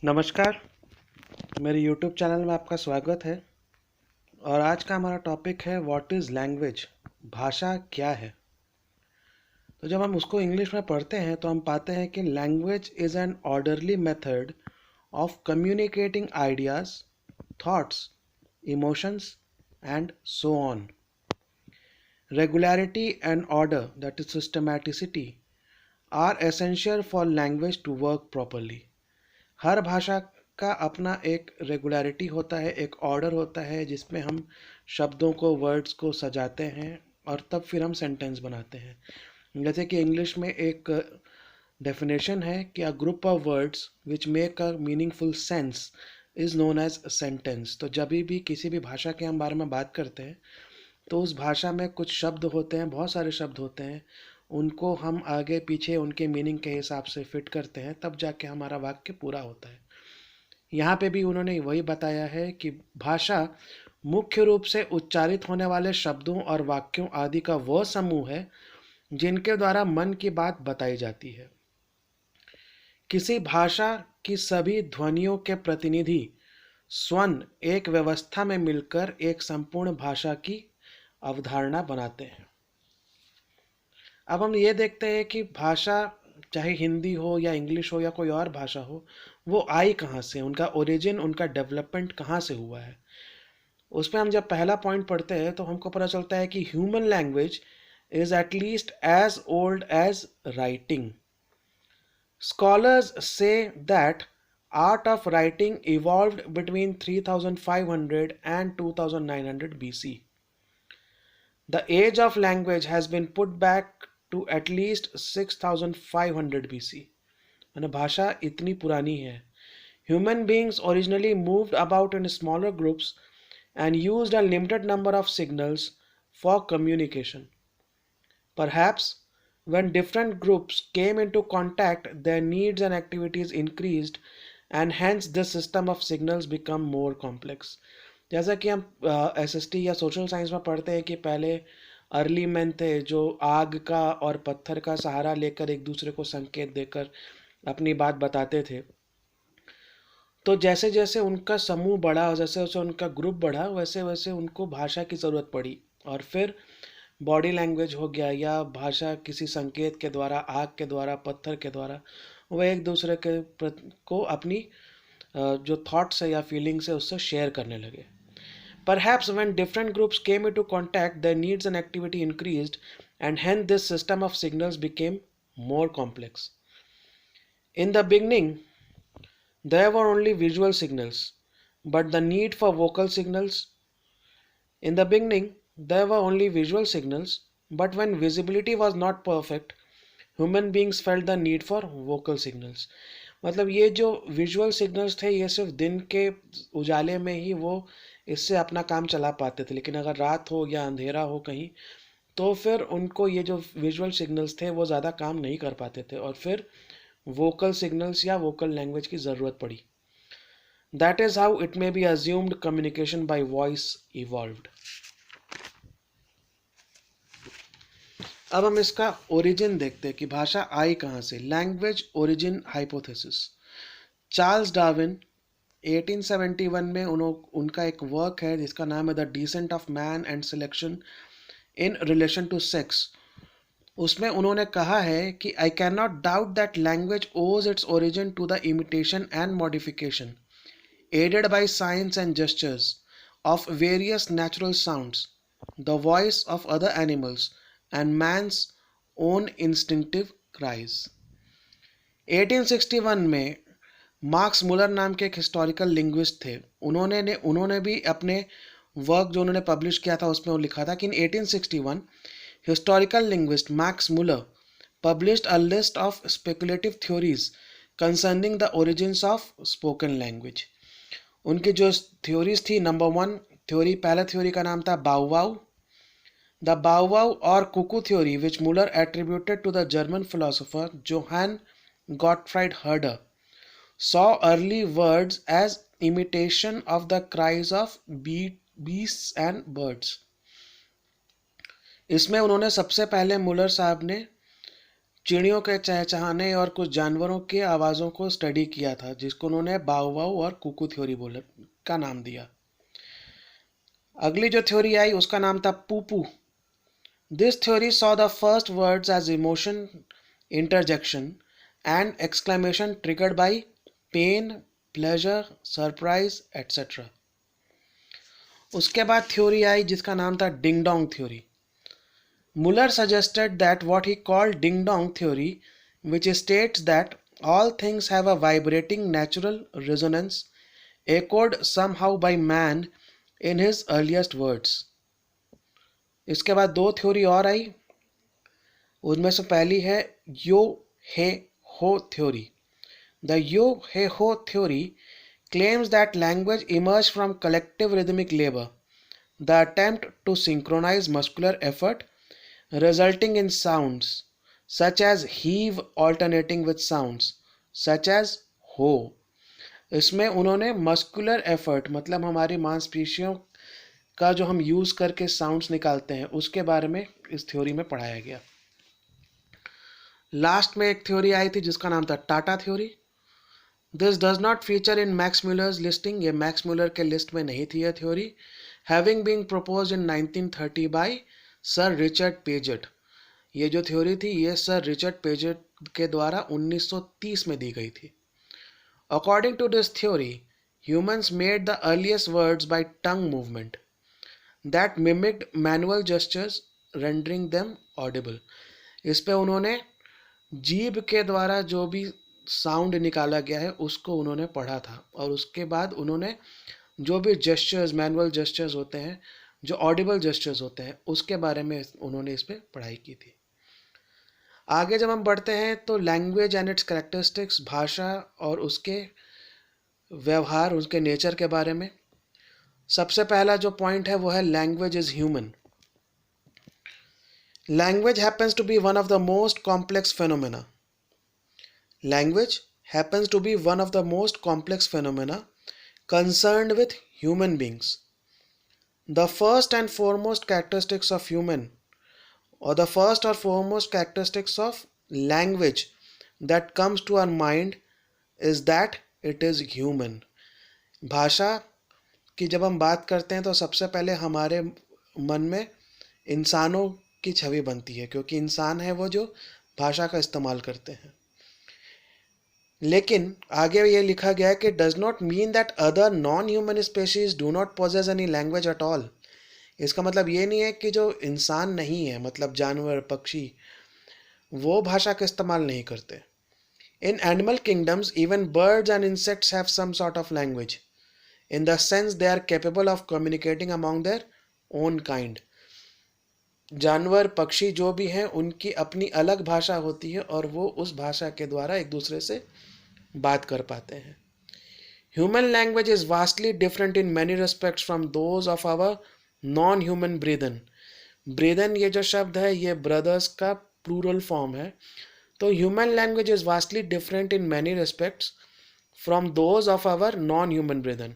नमस्कार। मेरे YouTube channel में आपका स्वागत है। और आज का हमारा टॉपिक है व्हाट इज़ लैंग्वेज। भाषा क्या है। तो जब हम उसको इंग्लिश में पढ़ते हैं तो हम पाते हैं कि language is an orderly method of communicating ideas, thoughts, emotions and so on. Regularity and order, that is systematicity, are essential for language to work properly. हर भाषा का अपना एक रेगुलरिटी होता है, एक ऑर्डर होता है जिसमें हम शब्दों को, वर्ड्स को सजाते हैं और तब फिर हम सेंटेंस बनाते हैं। जैसे कि इंग्लिश में एक डेफिनेशन है कि a group of words which make a meaningful sense is known as sentence. तो जब भी किसी भी भाषा के हम बारे में बात करते हैं तो उस भाषा में कुछ शब्द होते हैं, बहुत सारे शब्द होते हैं, उनको हम आगे पीछे उनके मीनिंग के हिसाब से फिट करते हैं, तब जाके हमारा वाक्य पूरा होता है। यहाँ पे भी उन्होंने वही बताया है कि भाषा मुख्य रूप से उच्चारित होने वाले शब्दों और वाक्यों आदि का वह समूह है जिनके द्वारा मन की बात बताई जाती है। किसी भाषा की सभी ध्वनियों के प्रतिनिधि स्वन एक व्यवस्था में मिलकर एक संपूर्ण भाषा की अवधारणा बनाते हैं। अब हम ये देखते हैं कि भाषा, चाहे हिंदी हो या इंग्लिश हो या कोई और भाषा हो, वो आई कहाँ से, उनका ओरिजिन, उनका डेवलपमेंट कहाँ से हुआ है। उस पर हम जब पहला पॉइंट पढ़ते हैं तो हमको पता चलता है कि human language is at least as old as writing. Scholars say that art of writing evolved between 3500 and 2900 BC. The age of language has been put back to at least 6500 BC. यानी भाषा इतनी पुरानी है। Human beings originally moved about in smaller groups and used a limited number of signals for communication. Perhaps when different groups came into contact, their needs and activities increased, and hence this system of signals become more complex. जैसा कि हम SST या social science में पढ़ते हैं कि पहले early man थे जो आग का और पत्थर का सहारा लेकर एक दूसरे को संकेत देकर अपनी बात बताते थे। तो जैसे जैसे उनका समूह बढ़ा, जैसे जैसे उनका ग्रुप बढ़ा, वैसे वैसे उनको भाषा की ज़रूरत पड़ी। और फिर बॉडी लैंग्वेज हो गया या भाषा किसी संकेत के द्वारा, आग के द्वारा, पत्थर के द्वारा, वह एक दूसरे के को अपनी जो थॉट्स है या फीलिंग्स है उससे शेयर करने लगे। Perhaps when different groups came into contact, their needs and activity increased, and hence this system of signals became more complex. In the beginning, there were only visual signals, but the need for vocal signals. In the beginning, there were only visual signals, but when visibility was not perfect, human beings felt the need for vocal signals. मतलब ये जो visual signals थे ये सिर्फ दिन के उजाले में ही वो इससे अपना काम चला पाते थे, लेकिन अगर रात हो या अंधेरा हो कहीं तो फिर उनको ये जो विजुअल सिग्नल्स थे वो ज़्यादा काम नहीं कर पाते थे और फिर वोकल सिग्नल्स या वोकल लैंग्वेज की ज़रूरत पड़ी। That is how it may be assumed communication bye voice evolved. अब हम इसका ओरिजिन देखते हैं कि भाषा आई कहाँ से। Language origin hypothesis. Charles Darwin 1871 में उनका एक वर्क है जिसका नाम है the descent of man and selection in relation to sex. उसमें उन्होंने कहा है कि I can not doubt that language owes its origin to the imitation and modification aided by signs and gestures of various natural sounds, the voice of other animals, and man's own instinctive cries. 1861 में marks मुलर नाम के एक historical linguist थे। उन्होंने भी अपने work जो उन्होंने पब्लिश किया था उसमें वो लिखा था कि इन 1861 historical linguist Max Muller published a list of speculative theories concerning the origins of spoken language. उनकी जो थ्योरीज थी, नंबर 1 थ्योरी, पहला थ्योरी का नाम था बाउवाउ। द बाउवाउ और cuckoo theory which Muller attributed to the German philosopher Johann Gottfried Herder saw early words as imitation of the cries of beasts and birds. इसमें उन्होंने सबसे पहले मुलर साहब ने चिड़ियों के चहचहाने और कुछ जानवरों के आवाज़ों को स्टडी किया था, जिसको उन्होंने बाउ वाउ और कुकू थ्योरी बोला का नाम दिया। अगली जो थ्योरी आई उसका नाम था pooh pooh. This theory saw the first words as emotion interjection and exclamation triggered by pain, pleasure, surprise, etc. उसके बाद थ्योरी आई जिसका नाम था ding dong theory. Muller suggested that what he called ding dong theory, which states that all things have a vibrating natural resonance echoed somehow by man in his earliest words. इसके बाद दो theory और आई, उनमें से पहली है यो हे हो theory. The Yo He Ho theory claims that language emerged from collective rhythmic labor, the attempt to synchronize muscular effort resulting in sounds such as heave alternating with sounds such as ho. इसमें उन्होंने muscular effort मतलब हमारी मांसपेशियों का जो हम use करके sounds निकालते हैं उसके बारे में इस थ्योरी में पढ़ाया गया। लास्ट में एक थ्योरी आई थी जिसका नाम था ta ta theory. This does not feature in Max Muller's listing, ये मैक्स म्यूलर के लिस्ट में नहीं थी यह theory, having been proposed in 1930 by sir Richard Paget. ये जो थ्योरी थी ये सर रिचर्ड पेजेट के द्वारा 1930 में दी गई थी। According to this theory humans made the earliest words by tongue movement that mimicked manual gestures rendering them audible. इस पे उन्होंने जीभ के द्वारा जो भी साउंड निकाला गया है उसको उन्होंने पढ़ा था और उसके बाद उन्होंने जो भी जेस्चर्स मैनुअल जेस्चर्स होते हैं जो ऑडिबल जेस्चर्स होते हैं उसके बारे में उन्होंने इस पर पढ़ाई की थी। आगे जब हम बढ़ते हैं तो लैंग्वेज एंड इट्स कैरेक्टरिस्टिक्स, भाषा और उसके व्यवहार उसके नेचर के बारे में। सबसे पहला जो पॉइंट है वो है language is human. Language happens to be one of the most complex phenomena. Language happens to be one of the most complex phenomena concerned with human beings. The first and foremost characteristics of human, or the first or foremost characteristics of language that comes to our mind is that it is human. भाषा की जब हम बात करते हैं तो सबसे पहले हमारे मन में इंसानों की छवि बनती है, क्योंकि इंसान है वो जो भाषा का इस्तेमाल करते हैं। लेकिन आगे ये लिखा गया है कि does not mean that other non human species do not possess any language at all. इसका मतलब ये नहीं है कि जो इंसान नहीं है मतलब जानवर पक्षी वो भाषा का इस्तेमाल नहीं करते। In animal kingdoms even birds and insects have some sort of language in the sense they are capable of communicating among their own kind. जानवर पक्षी जो भी हैं उनकी अपनी अलग भाषा होती है और वो उस भाषा के द्वारा एक दूसरे से बात कर पाते हैं। Human language is vastly different in many respects from those of our non human brethren. Brethren ये जो शब्द है ये ब्रदर्स का प्लूरल फॉर्म है। तो human language is vastly different in many respects from those of our non human brethren.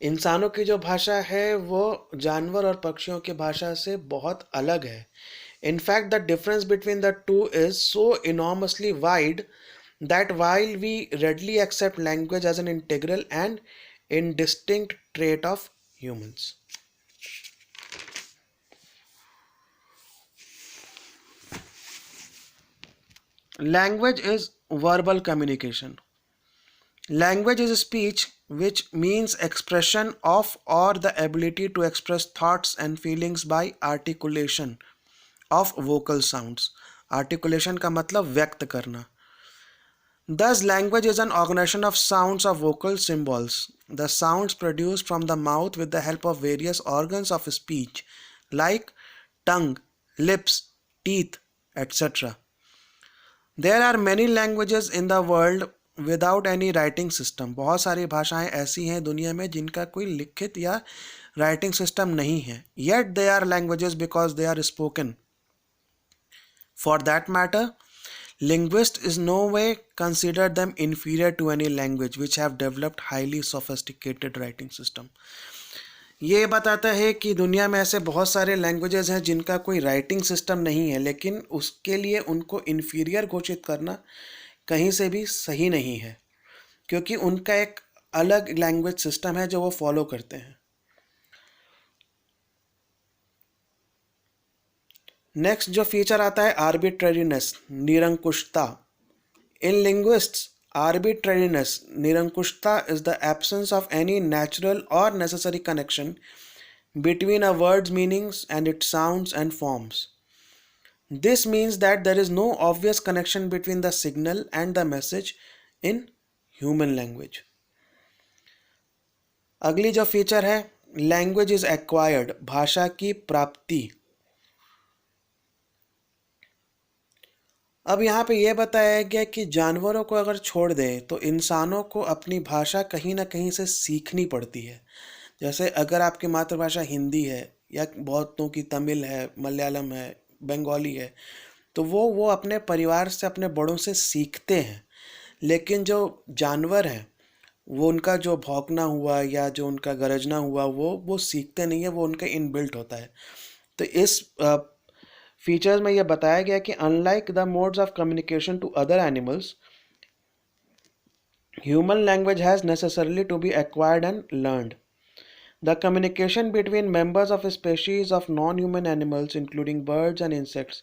इंसानों की जो भाषा है वो जानवर और पक्षियों की भाषा से बहुत अलग है। In fact, the difference between the two is so enormously wide that while we readily accept language as an integral and indistinct trait of humans. Language is verbal communication. Language is speech, which means expression of or the ability to express thoughts and feelings by articulation of vocal sounds. Articulation का मतलब व्यक्त करना। Thus, language is an organization of sounds of vocal symbols. The sounds produced from the mouth with the help of various organs of speech, like tongue, lips, teeth, etc. There are many languages in the world without any writing system. बहुत सारी भाषाएं ऐसी हैं दुनिया में जिनका कोई लिखित या writing system नहीं है. Yet they are languages because they are spoken. For that matter, linguists in no way consider them inferior to any language which have developed highly sophisticated writing system. ये बताता है कि दुनिया में ऐसे बहुत सारे लैंग्वेजेस हैं जिनका कोई राइटिंग सिस्टम नहीं है, लेकिन उसके लिए उनको इन्फीरियर घोषित करना कहीं से भी सही नहीं है, क्योंकि उनका एक अलग लैंग्वेज सिस्टम है जो वो फॉलो करते हैं। नेक्स्ट जो फीचर आता है आर्बिट्रेरीनेस, निरंकुशता। In linguists, arbitrariness, nirankushta, is the absence of any natural or necessary connection between a word's meanings and its sounds and forms. This means that there is no obvious connection between the signal and the message in human language. अगली जो feature है language is acquired, भाषा की प्राप्ति। अब यहाँ पे ये बताया गया कि जानवरों को अगर छोड़ दें तो इंसानों को अपनी भाषा कहीं ना कहीं से सीखनी पड़ती है। जैसे अगर आपकी मातृभाषा हिंदी है या बहुतों की तमिल है, मलयालम है, बंगाली है, तो वो अपने परिवार से, अपने बड़ों से सीखते हैं। लेकिन जो जानवर हैं वो उनका जो भौंकना हुआ या जो उनका गरजना हुआ वो सीखते नहीं है, वो उनका इनबिल्ट होता है। तो इस फीचर्स में यह बताया गया कि unlike the modes of communication to other animals, human language has necessarily to be acquired and learned. The communication between members of a species of non-human animals, including birds and insects,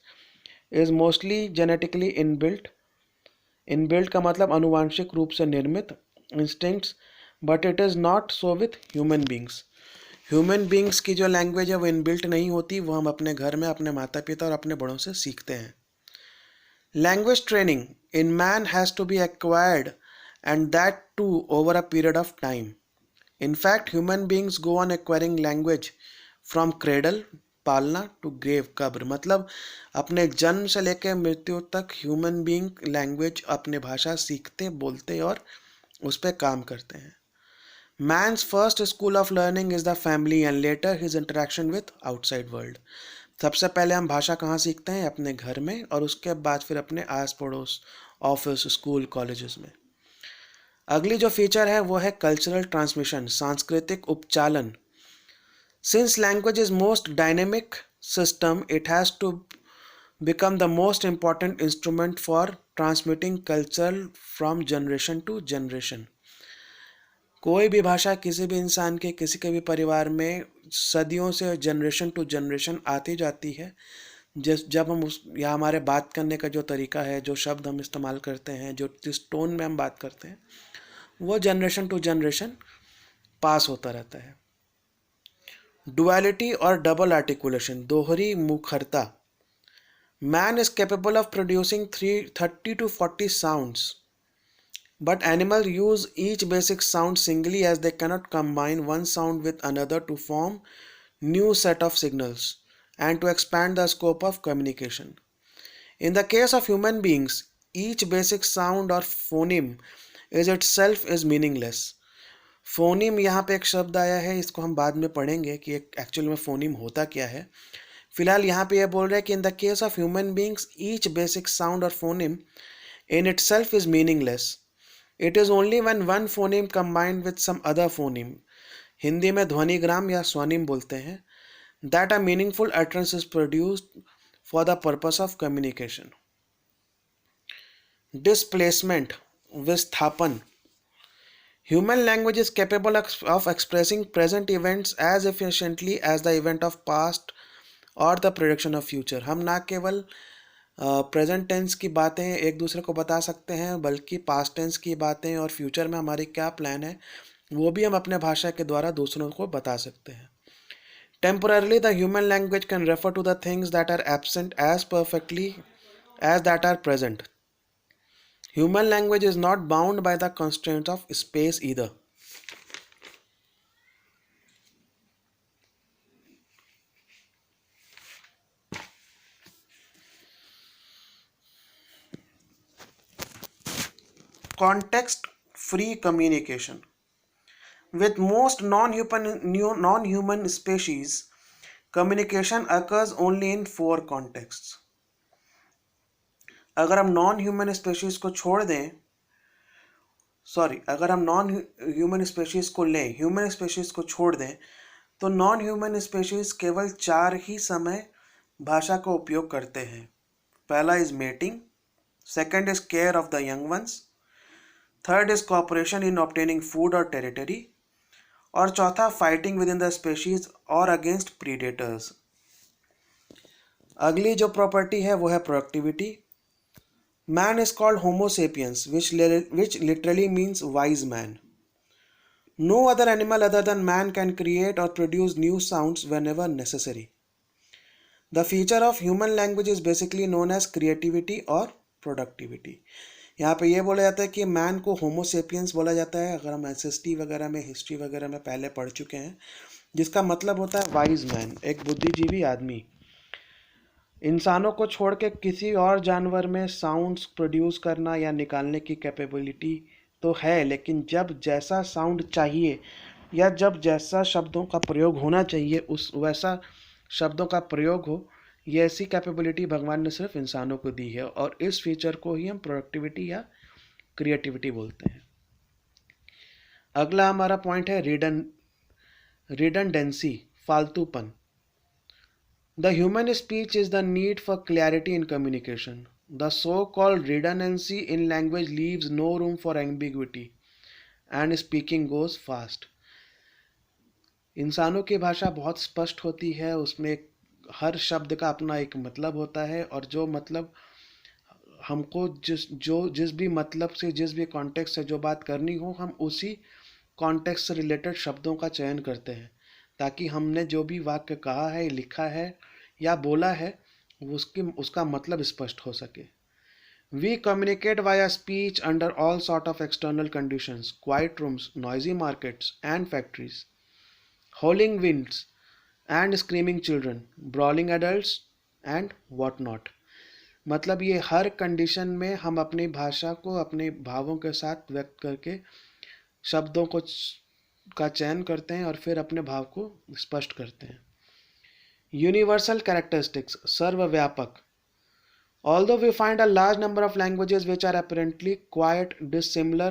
is mostly genetically inbuilt. Inbuilt का मतलब अनुवांशिक रूप से निर्मित, instincts, but it is not so with human beings. Human beings की जो language है वो इनबिल्ट नहीं होती, वो हम अपने घर में अपने माता पिता और अपने बड़ों से सीखते हैं। Language training in man has to be acquired and that too over a period of time. In fact, human beings go on acquiring language from cradle, पालना, to grave, कब्र। मतलब अपने जन्म से लेकर मृत्यु तक ह्यूमन बींग लैंग्वेज, अपने भाषा सीखते, बोलते और उस पर काम करते हैं। Man's first school of learning is the family and later his interaction with outside world. सबसे पहले हम भाषा कहाँ सीखते हैं? अपने घर में, और उसके बाद फिर अपने आस पड़ोस, ऑफिस, स्कूल, कॉलेजेस में। अगली जो फीचर है वो है कल्चरल ट्रांसमिशन, सांस्कृतिक उपचालन। Since language is most dynamic system, it has to become the most important instrument for transmitting culture from generation to generation. कोई भी भाषा किसी भी इंसान के, किसी के भी परिवार में सदियों से जनरेशन टू जनरेशन आती जाती है। जब हम या हमारे बात करने का जो तरीका है, जो शब्द हम इस्तेमाल करते हैं, जो जिस टोन में हम बात करते हैं, वो जनरेशन टू जनरेशन पास होता रहता है। डुअलिटी और डबल आर्टिकुलेशन, दोहरी मुखरता। Man is capable of producing 30 to 40 sounds, but animal use each basic sound singly as they cannot combine one sound with another to form new set of signals and to expand the scope of communication. In the case of human beings, each basic sound or phoneme is itself is meaningless. Phoneme यहाँ पे एक शब्द आया है, इसको हम बाद में पढ़ेंगे कि एक्चुअल में फोनीम होता क्या है। फिलहाल यहाँ पे ये बोल रहा है कि in the case of human beings each basic sound और phoneme in itself is meaningless. It is only when one phoneme combined with some other phoneme, Hindi में ध्वनिग्राम या स्वनिम बोलते हैं, that a meaningful utterance is produced for the purpose of communication. Displacement, विस्थापन। Human language is capable of expressing present events as efficiently as the event of past or the prediction of future. हम ना केवल present tense की बातें एक दूसरे को बता सकते हैं, बल्कि पास्ट टेंस की बातें और फ्यूचर में हमारे क्या प्लान है वो भी हम अपने भाषा के द्वारा दूसरों को बता सकते हैं। Temporarily, the human language can refer to the things that are absent as perfectly as that are present. Human language is not bound by the constraints of space either. Context-free communication. With most non-human species, communication occurs only in 4 contexts. अगर हम non human species को छोड़ दें, अगर हम non human species को लें, human species को छोड़ दें, तो नॉन ह्यूमन स्पेशीज केवल 4 ही समय भाषा का उपयोग करते हैं। पहला is mating, second is care of the young ones, third is cooperation in obtaining food और टेरिटरी, और चौथा fighting with in the species और अगेंस्ट प्रीडेटर्स। अगली जो प्रॉपर्टी है वो है productivity. Man is called homo sapiens which literally means wise man. No other animal other than man can create or produce new sounds whenever necessary. The feature of human language is basically known as creativity or productivity. यहाँ पे ये बोला जाता है कि man को होमो sapiens बोला जाता है, अगर हम एसएसटी वगैरह में, हिस्ट्री वगैरह में पहले पढ़ चुके हैं, जिसका मतलब होता है वाइज मैन, एक बुद्धिजीवी आदमी। इंसानों को छोड़ के किसी और जानवर में साउंड्स प्रोड्यूस करना या निकालने की कैपेबिलिटी तो है, लेकिन जब जैसा साउंड चाहिए या जब जैसा शब्दों का प्रयोग होना चाहिए उस वैसा शब्दों का प्रयोग हो, ये ऐसी कैपेबिलिटी भगवान ने सिर्फ इंसानों को दी है, और इस फीचर को ही हम प्रोडक्टिविटी या क्रिएटिविटी बोलते हैं। अगला हमारा पॉइंट है redundancy, फालतूपन। The human speech is the need for clarity in communication. The so-called redundancy in language leaves no room for ambiguity and speaking goes fast. इंसानों की भाषा बहुत स्पष्ट होती है, उसमें हर शब्द का अपना एक मतलब होता है, और जो मतलब हमको जिस भी मतलब से, जिस भी कॉन्टेक्स्ट से जो बात करनी हो, हम उसी कॉन्टेक्स्ट से रिलेटेड शब्दों का चयन करते हैं, ताकि हमने जो भी वाक्य कहा है, लिखा है या बोला है, उसका मतलब स्पष्ट हो सके। We communicate via speech under all sort of external conditions, quiet rooms, noisy markets and factories, howling winds and screaming children, brawling adults and what not. मतलब ये हर कंडीशन में हम अपनी भाषा को अपने भावों के साथ व्यक्त करके शब्दों का चयन करते हैं और फिर अपने भाव को स्पष्ट करते हैं। यूनिवर्सल कैरेक्टरिस्टिक्स, सर्वव्यापक। Although we find a large number of languages which are apparently quite dissimilar,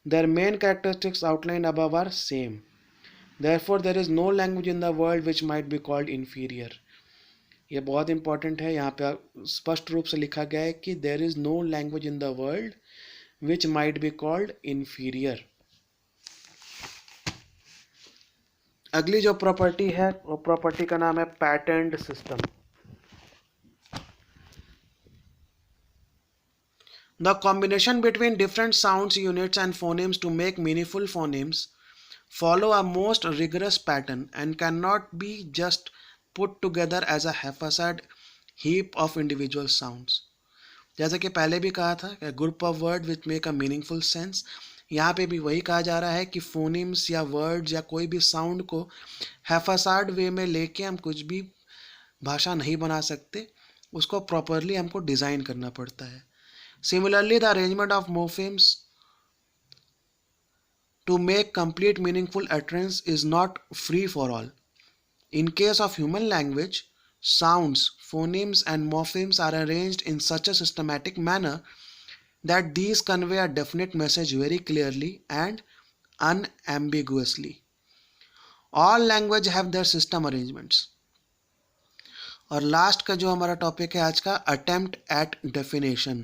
their main characteristics outlined above are same. Therefore, there is no language in the world which might be called inferior. ये बहुत important है, यहाँ पे स्पष्ट रूप से लिखा गया है कि there is no language in the world which might be called inferior. अगली जो प्रॉपर्टी है वो प्रॉपर्टी का नाम है पैटर्न्ड system. The combination between different sounds units and phonemes to make meaningful phonemes follow a most rigorous pattern and cannot be just put together as a haphazard heap of individual sounds. जैसे कि पहले भी कहा था, a group of words which make a meaningful sense, यहाँ पे भी वही कहा जा रहा है कि फोनिम्स या वर्ड्स या कोई भी साउंड को हैफासार्ड वे में लेके हम कुछ भी भाषा नहीं बना सकते, उसको प्रॉपरली हमको डिज़ाइन करना पड़ता है। Similarly the arrangement of morphemes to make complete meaningful utterance is not free for all. In case of human language, sounds, phonemes and morphemes are arranged in such a systematic manner that these convey a definite message very clearly and unambiguously. All language have their system arrangements. और last का जो हमारा topic है आज का, attempt at definition.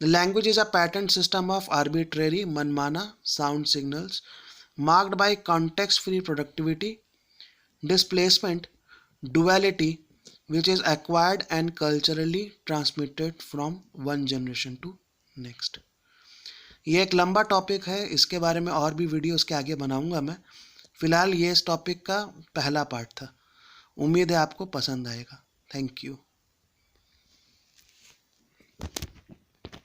The language is a patterned system of arbitrary, मनमाना sound signals marked by context-free productivity, displacement, duality, which is acquired and culturally transmitted from one generation to next. ये एक लंबा topic है, इसके बारे में और भी वीडियो उसके आगे बनाऊंगा मैं। फ़िलहाल ये इस टॉपिक का पहला पार्ट था। उम्मीद है आपको पसंद आएगा। Thank you.